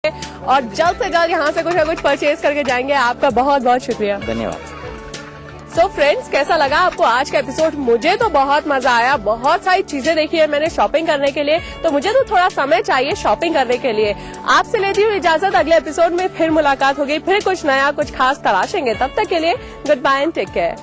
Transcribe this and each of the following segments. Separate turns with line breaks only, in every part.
और जल्द से जल्द यहाँ से कुछ ना कुछ परचेज करके जाएंगे। आपका बहुत बहुत शुक्रिया,
धन्यवाद।
सो फ्रेंड्स, कैसा लगा आपको आज का एपिसोड? मुझे तो बहुत मजा आया। बहुत सारी चीजें देखी है मैंने शॉपिंग करने के लिए, तो मुझे तो थोड़ा समय चाहिए शॉपिंग करने के लिए। आपसे लेती हूँ इजाजत, अगले एपिसोड में फिर मुलाकात होगी, फिर कुछ नया कुछ खास तलाशेंगे। तब तक के लिए goodbye and take care.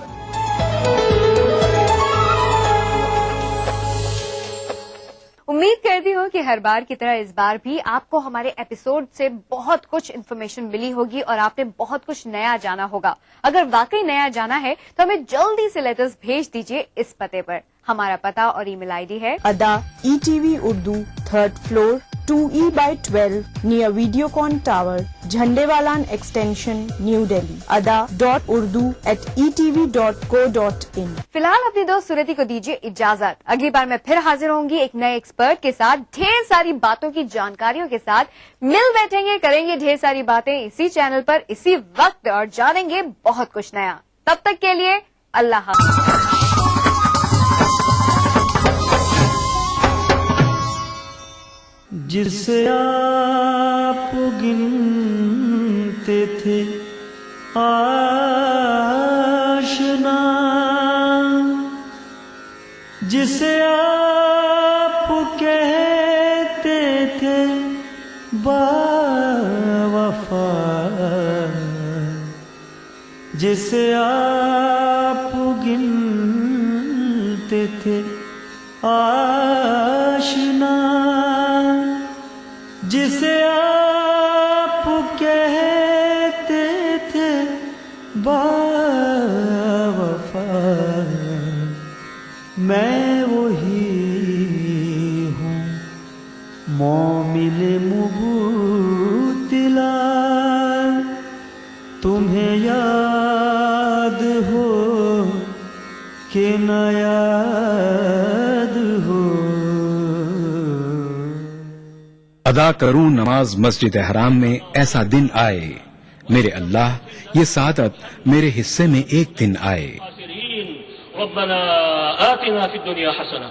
उम्मीद करती हूँ कि हर बार की तरह इस बार भी आपको हमारे एपिसोड से बहुत कुछ इन्फॉर्मेशन मिली होगी और आपने बहुत कुछ नया जाना होगा। अगर वाकई नया जाना है तो हमें जल्दी से लेटर्स भेज दीजिए इस पते पर। हमारा पता और ईमेल आईडी है
अदा ETV Urdu 3rd floor 2E/12 near Videocon Tower, Jhandewalan Extension, New Delhi. ada.urdu@etv.co.in।
फिलहाल अपनी दोस्त सुरति को दीजिए इजाजत। अगली बार मैं फिर हाजिर होंगी एक नए एक्सपर्ट के साथ, ढेर सारी बातों की जानकारियों के साथ। मिल बैठेंगे, करेंगे ढेर सारी बातें इसी चैनल पर इसी वक्त और जानेंगे बहुत कुछ नया। तब तक के लिए अल्लाह हाफ़िज़।
जिसे आप गिनते थे आशना, जिसे आप कहते थे बावफा, जिसे आप गिनते थे आशना, जिसे आप कहते थे बावफा, मैं वही हूँ मोमिन मुबतला। तुम्हें याद हो कि न याद हो।
अदा करूं नमाज मस्जिद हराम में, ऐसा दिन आए मेरे अल्लाह, ये सादत मेरे हिस्से में एक दिन आए।
रब्बना आतिना फिद दुनिया हसना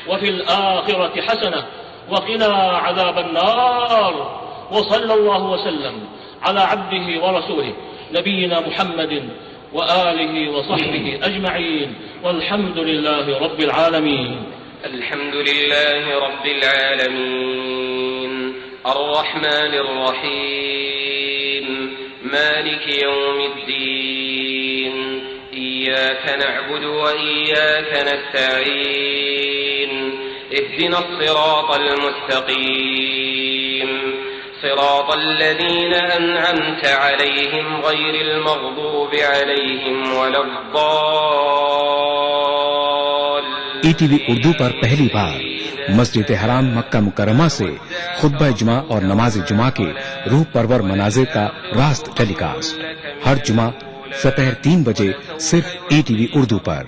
व फिल आखिरति हसना व क़िना अज़ाबन नार व सल्लल्लाहु वसल्लम अला अब्दिही व रसूलिही नबीना मुहम्मदिन व आलिही व सहबिही अजमईन वल्हम्दुलिल्लाहि रब्बिल आलमीन।
अल्हम्दुलिल्लाहि रब्बिल आलमीन अर्रहमानिर रहीम मालिकि यौमिद्दीन इय्याक नअबुदु व इय्याक नस्तईन इहदिनस सिरातल मुस्तकीम सिरातल लज़ीना अनअमता अलैहिम गैरिल मग़दूबि अलैहिम वलद्दाल्लीन।
ETV उर्दू पर पहली बार मस्जिद हराम मक्का मुकर्रमा से खुतबा जुमा और नमाज जुमा के रूह परवर मनाज़िर का रास्त टेलीकास्ट हर जुमा दोपहर 3 बजे सिर्फ ETV उर्दू पर।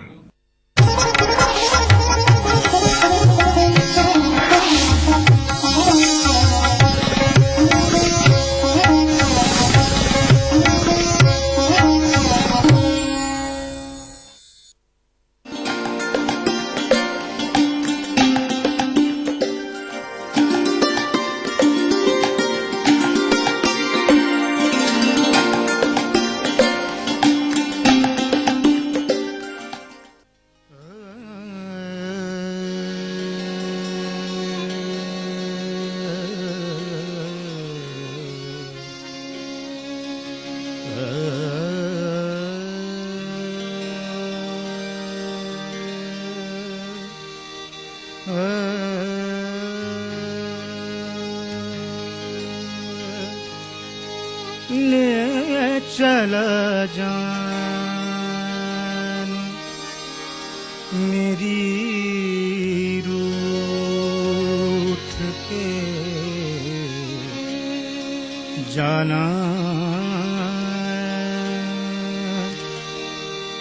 ले चला जान मेरी रूठ के जाना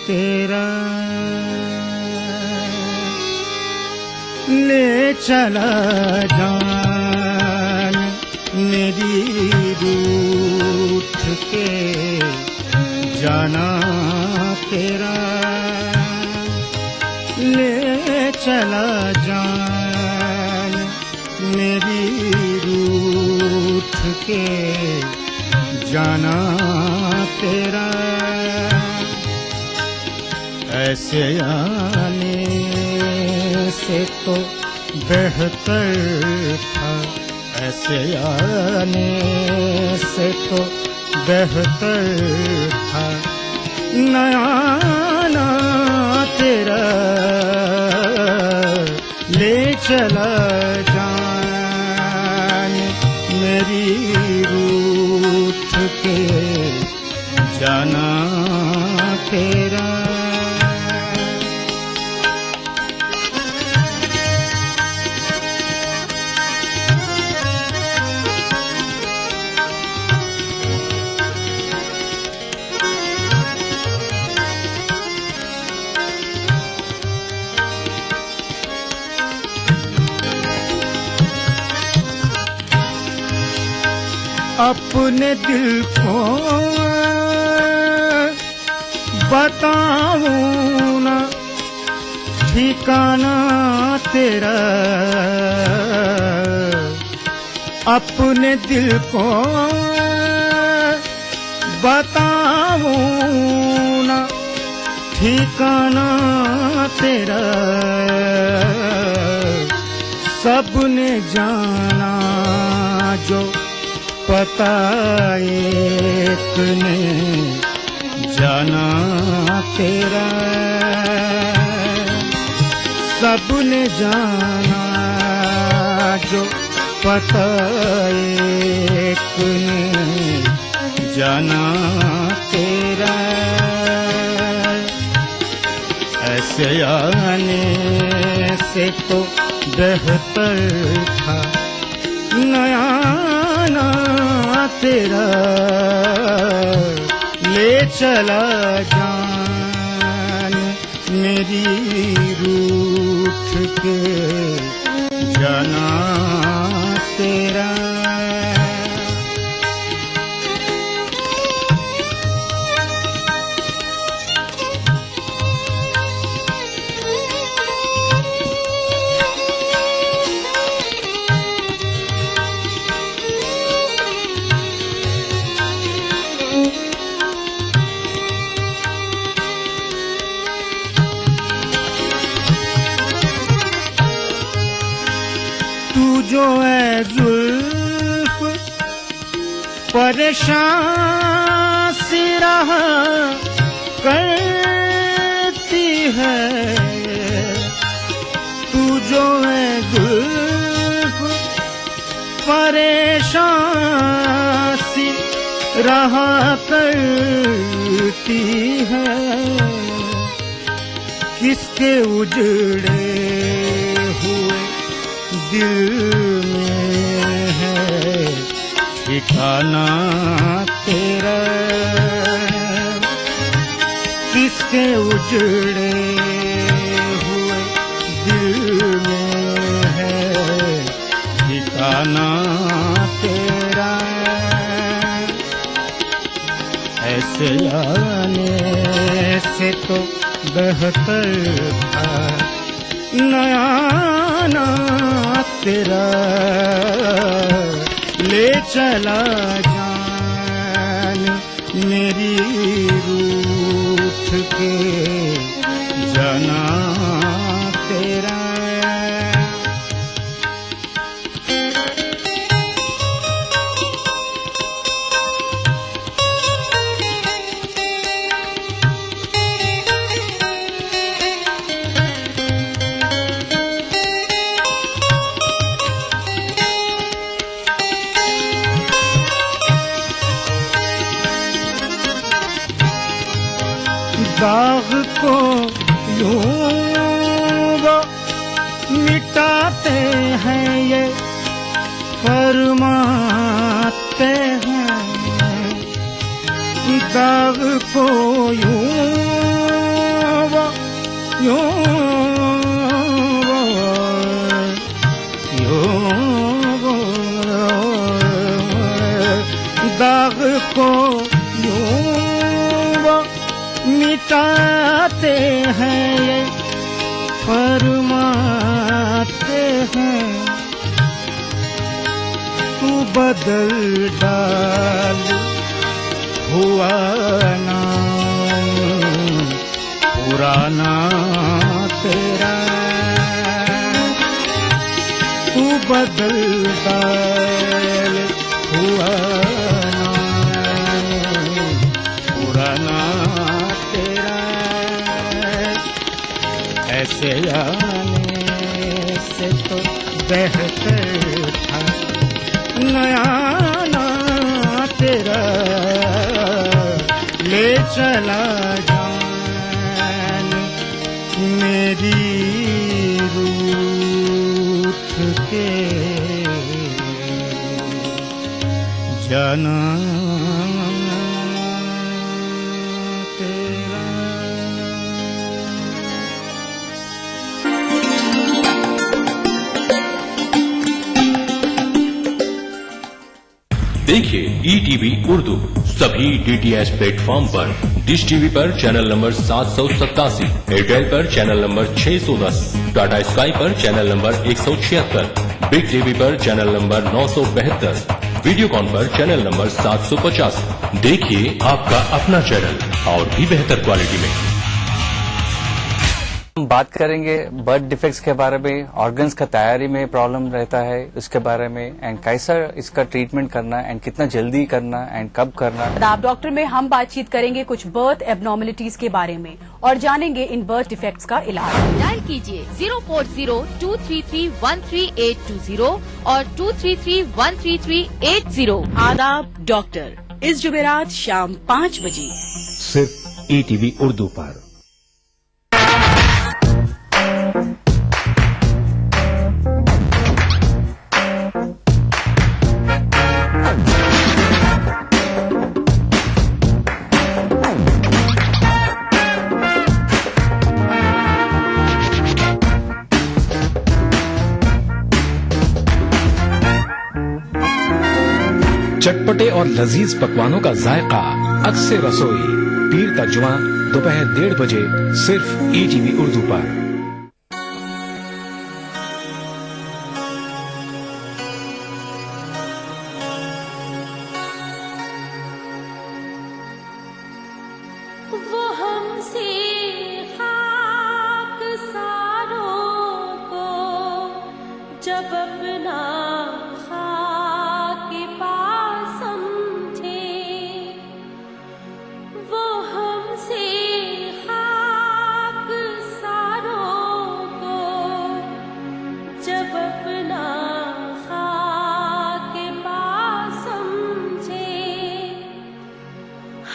तेरा ले चला जान मेरी रूठ के जाना तेरा ले चला जान मेरी रूठ के जाना तेरा, ऐसे आने से तो बेहतर था, ऐसे आने से तो बेहतर था नया ना तेरा ले चला जान मेरी रूठ के जाना तेरा। अपने दिल को बताऊं ना ठिकाना तेरा, अपने दिल को बताऊं ना ठिकाना तेरा, सबने जाना जो पता एक ने जाना तेरा, सबने जाना जो पता एक ने जाना तेरा, ऐसे आने से तो बेहतर था नया ना तेरा ले चला जान मेरी रूठ के जाना तेरा। तू जो है जुल्फ परेशान सी रहा करती है, तू जो है जुल्फ परेशान सी रहा करती है, किसके उजड़े हुए दिल में है ठिकाना तेरा, किसके उजड़े हुए दिल में है ठिकाना तेरा, ऐसे आने से तो बेहतर था नया ना तेरा ले चला जान मेरी रूठ के जाना तेरा। दाग को यूं वो मिटाते हैं ये फरमाते हैं, दाग को यूं वो दाग को यूं वो मिटाते हैं ये फरमाते हैं, तू बदल डाल हुआ नाम पुराना तेरा, तू बदल डाल हुआ नाम पुराना तेरा, ऐसे आने से तो बेहतर था नया ना तेरा, ले चला जान मेरी रूठ के जाना तेरा।
देखिए ETV उर्दू सभी DTH प्लेटफॉर्म पर, डिश टीवी पर चैनल नंबर 787, एयरटेल पर चैनल नंबर 610, टाटा स्काई पर चैनल नंबर 176, बिग टीवी पर चैनल नंबर 972, वीडियोकॉन पर चैनल नंबर 750। देखिए आपका अपना चैनल और भी बेहतर क्वालिटी में।
हम बात करेंगे बर्थ डिफेक्ट्स के बारे में, ऑर्गन्स का तैयारी में प्रॉब्लम रहता है उसके बारे में, एंड कैसा इसका ट्रीटमेंट करना एंड कितना जल्दी करना एंड कब करना।
आप डॉक्टर में हम बातचीत करेंगे कुछ बर्थ एबनॉर्मलिटीज के बारे में और जानेंगे इन बर्थ डिफेक्ट्स का इलाज।
डायल कीजिए 040-233-13820 और 233-13380।
आदाब डॉक्टर, इस जुमेरात शाम 5 बजे
सिर्फ ETV उर्दू पर। चटपटे और लजीज पकवानों का जायका अक्सर रसोई, पीर का जुमा दोपहर 1:30 बजे सिर्फ ETV उर्दू पर।
वो हमसे खाकसारों को जब अपना खाक पास समझे, वो हमसे खाकसारों को जब अपना खाक पास समझे,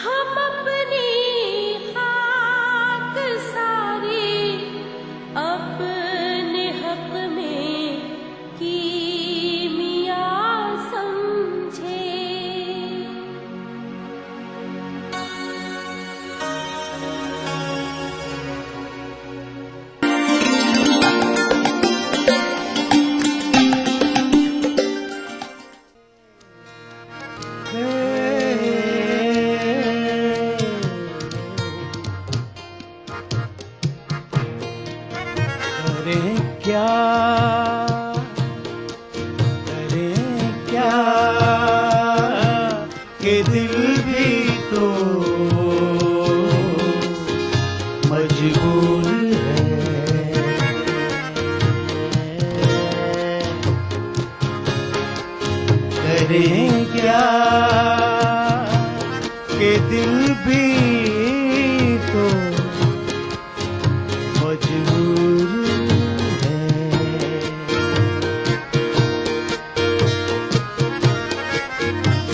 हम अपनी खाक सारी अपने हक में कीमिया समझे।
करें क्या कि दिल भी तो मजबूर है। करें क्या कि दिल भी तो मजबूर है।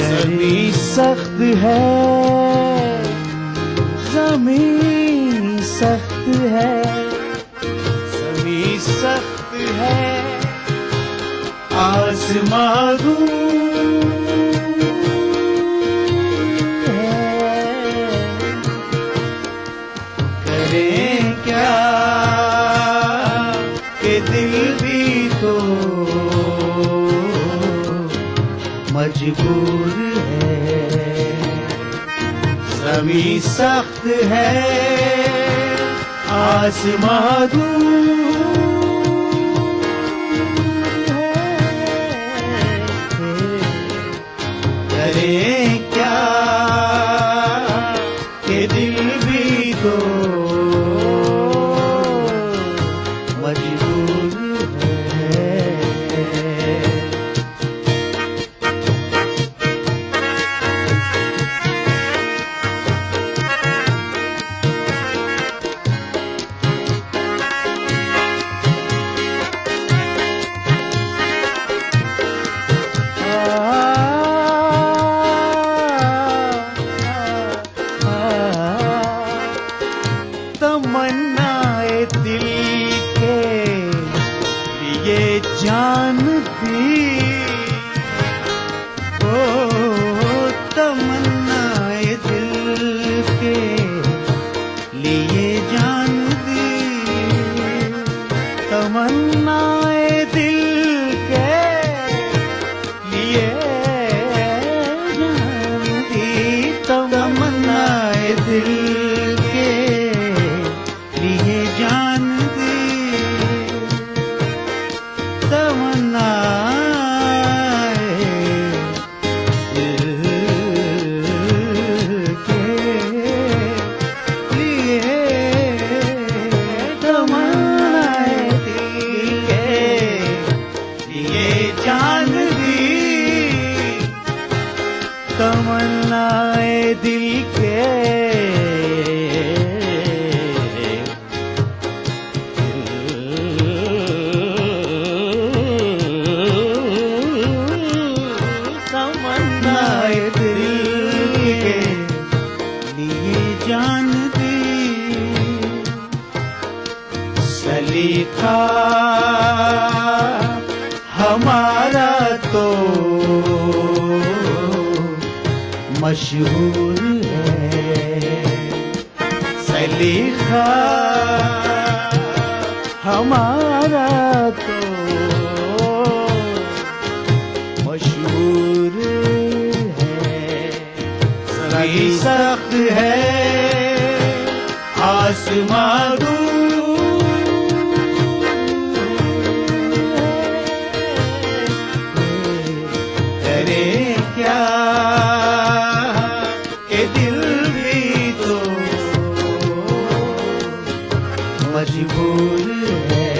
ज़मीं सख्त है, ज़मीं सख्त है, ज़मीं सख्त है, आसमां करें क्या कि दिल भी तो मजबूर है। ज़मीं सख्त है, आसमां दूर है। तमन्नाए दिल के तमन्नाए दिल के लिए जान दी सलीका हमारा तो मशहूर है सलीका हमारा तो मशहूर है सही सख्त है आसमां करे क्या के दिल भी तो मजबूर है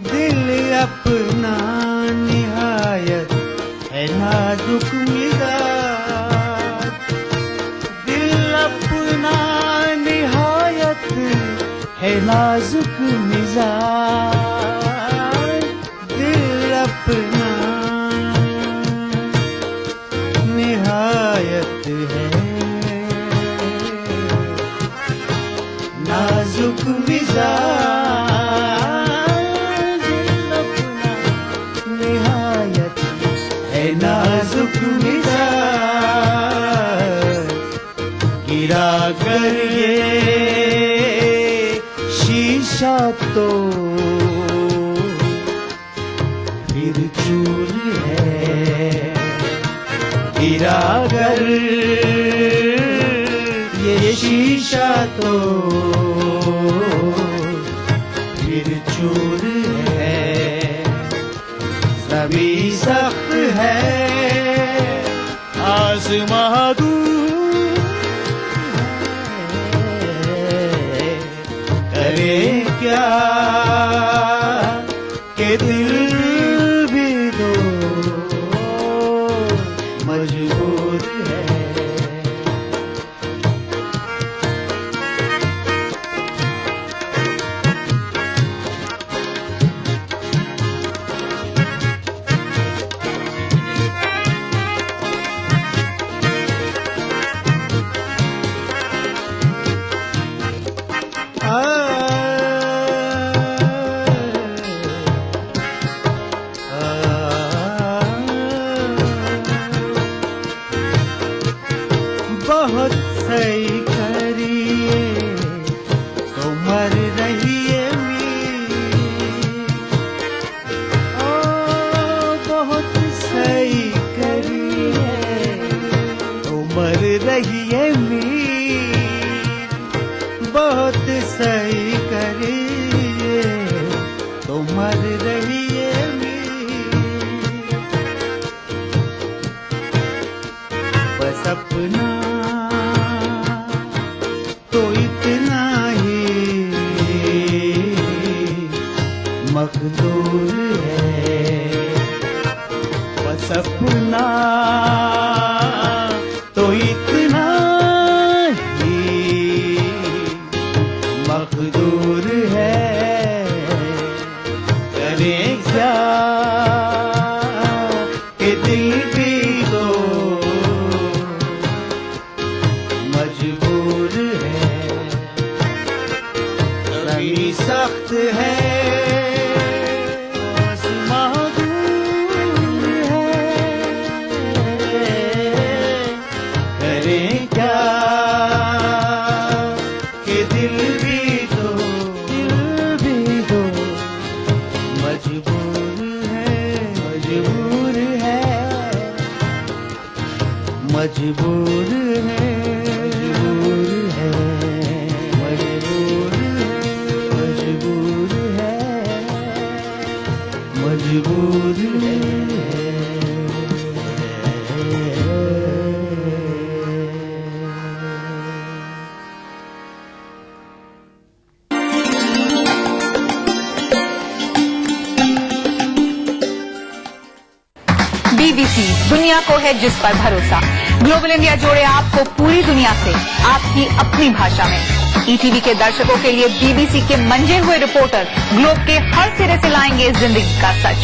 दिल अपना निहायत है नाजुक मिजाज दिल अपना निहायत है नाजुक मिजाज दिल अपना निहायत है नाजुक मिजाज निहायत है नाजुक मिजाज गिरा कर ये शीशा तो फिर चूर है गिरा कर ये शीशा तो फिर चूर है सभी सख्त है आसमां दूर है करे क्या के दिल भी दो मजबूर है बहुत सही करिए तो मर रहिए बहुत सही करिए तो मर रहिए बहुत सही करिए तो मर रहिए बस अपना तो इतना ही मकदूर है बस अपना तो इतना ही मकदूर है करे क्या के दिल भी तो मजबूर है सभी सख्त है आसमां दूर है मजबूर है, मजबूर है, मजबूर है।
BBC दुनिया को है जिस पर भरोसा। ग्लोबल इंडिया जोड़े आपको पूरी दुनिया से आपकी अपनी भाषा में। ETV के दर्शकों के लिए BBC के मंजे हुए रिपोर्टर ग्लोब के हर सिरे से लाएंगे जिंदगी का सच।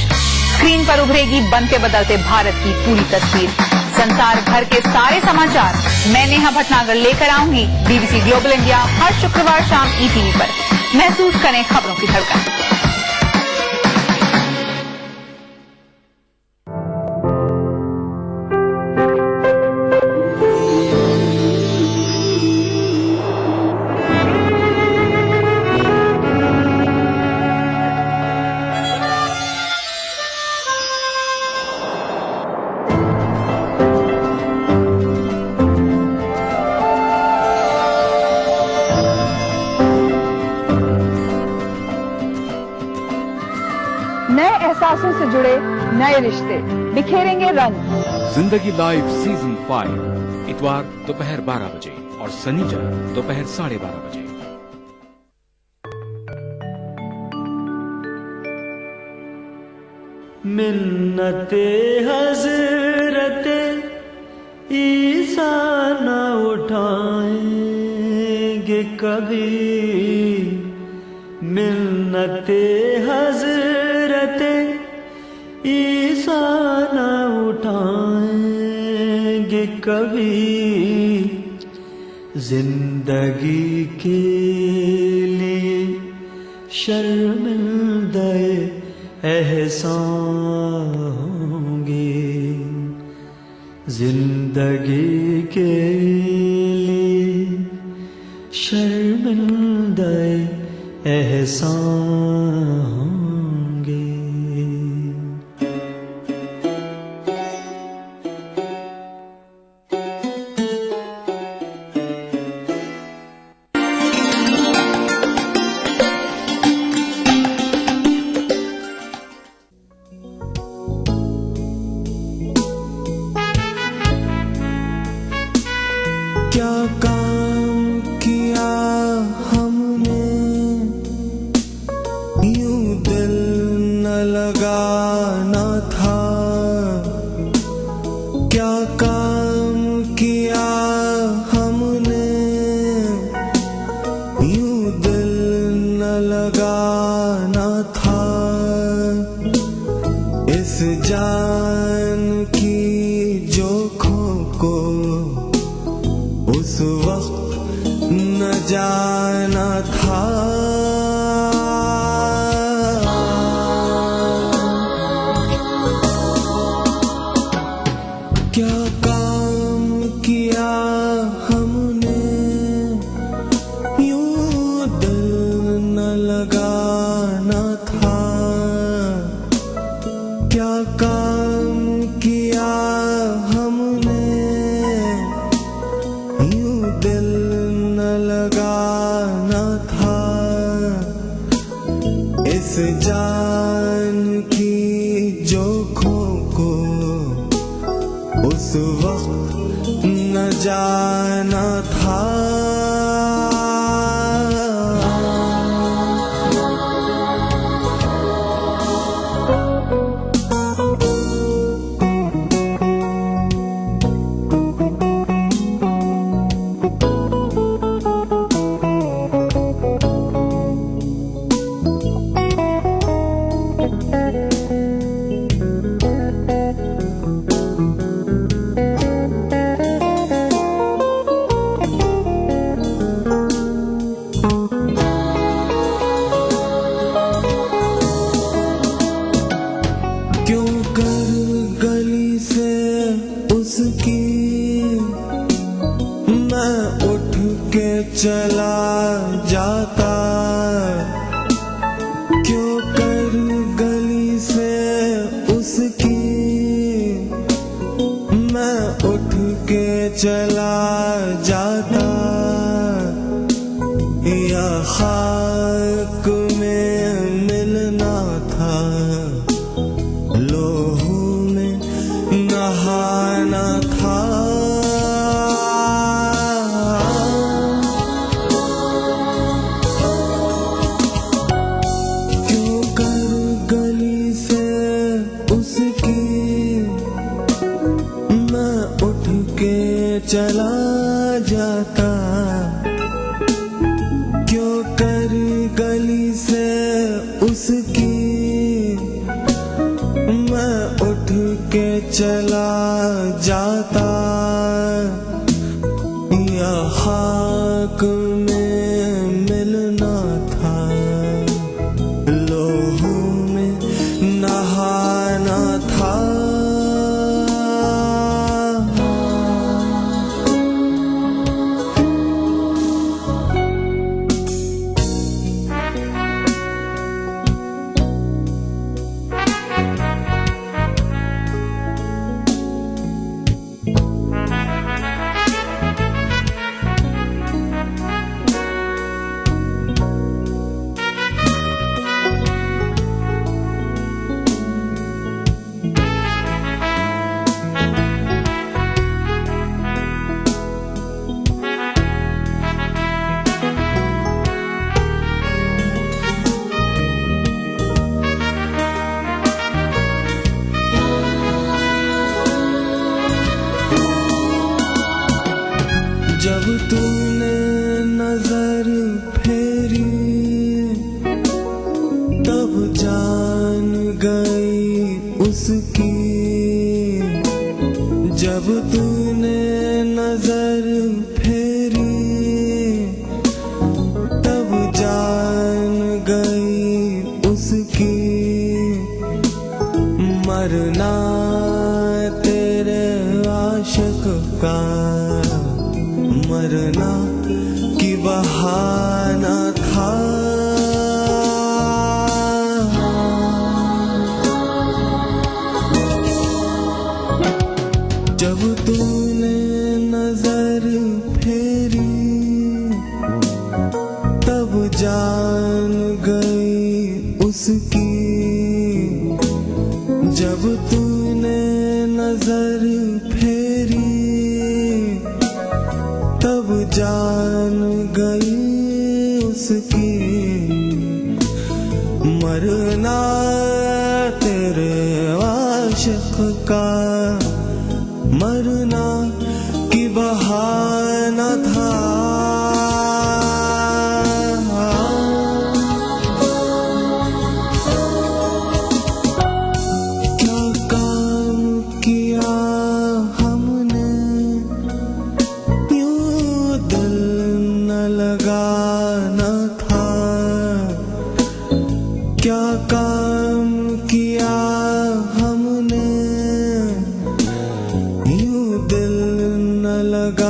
स्क्रीन पर उभरेगी बनते बदलते भारत की पूरी तस्वीर। संसार भर के सारे समाचार मैं नेहा भटनागर लेकर आऊंगी BBC ग्लोबल इंडिया हर शुक्रवार शाम ETV पर। महसूस करें खबरों की धड़कन।
नए एहसासों से जुड़े नए रिश्ते बिखेरेंगे रंग।
जिंदगी लाइव सीजन 5 इतवार दोपहर 12 बजे और शनिवार दोपहर 12:30 बजे।
मिन्नते हजरते ईसा न उठाएंगे कभी, मिन्नते हजरते ईसा न उठाएंगे कभी। जिंदगी के लिए शर्मिंदे एहसान होंगे, जिंदगी के लिए शर्मिंदे एहसान होंगे। क्या काम किया हमने, यूं दिल न लगाना था। क्या काम किया हमने, यूं दिल न लगाना था। इस जान की जोखों को उस वक्त न जाना था। क्या काम किया हमने, यूं दिल न लगाना था। क्या काम किया हमने, यूं दिल न लगाना था। इस जान की जोखों को उस वक्त न जाना था। क्यों कर गली से उसकी मैं उठ के चला जाता। क्यों कर गली से उसकी मैं उठ के चला जाता या खाक में मिलना था, लोहू में नहाना था। क्यों कर गली से उसकी मैं उठ के चला जाता, क्यों कर गली से उसकी मैं उठ के चला जाता, या खाक में मिलना था, लोहू में नहाना था। जब तूने नजर फेरी तब जान गई उसकी, जब तूने नजर फेरी तब जान गई उसकी, मरना तेरे आशिक का मरना की बहाना था। जब तूने नजर फेरी तब जान गई उसकी, जब तूने नजर फेरी तब जान गई उसकी, मरना तेरे आशिक का मरना की बहाना था। क्या काम किया हमने यूं दिल न लगाना था, क्या काम किया हमने यूं दिल न लगा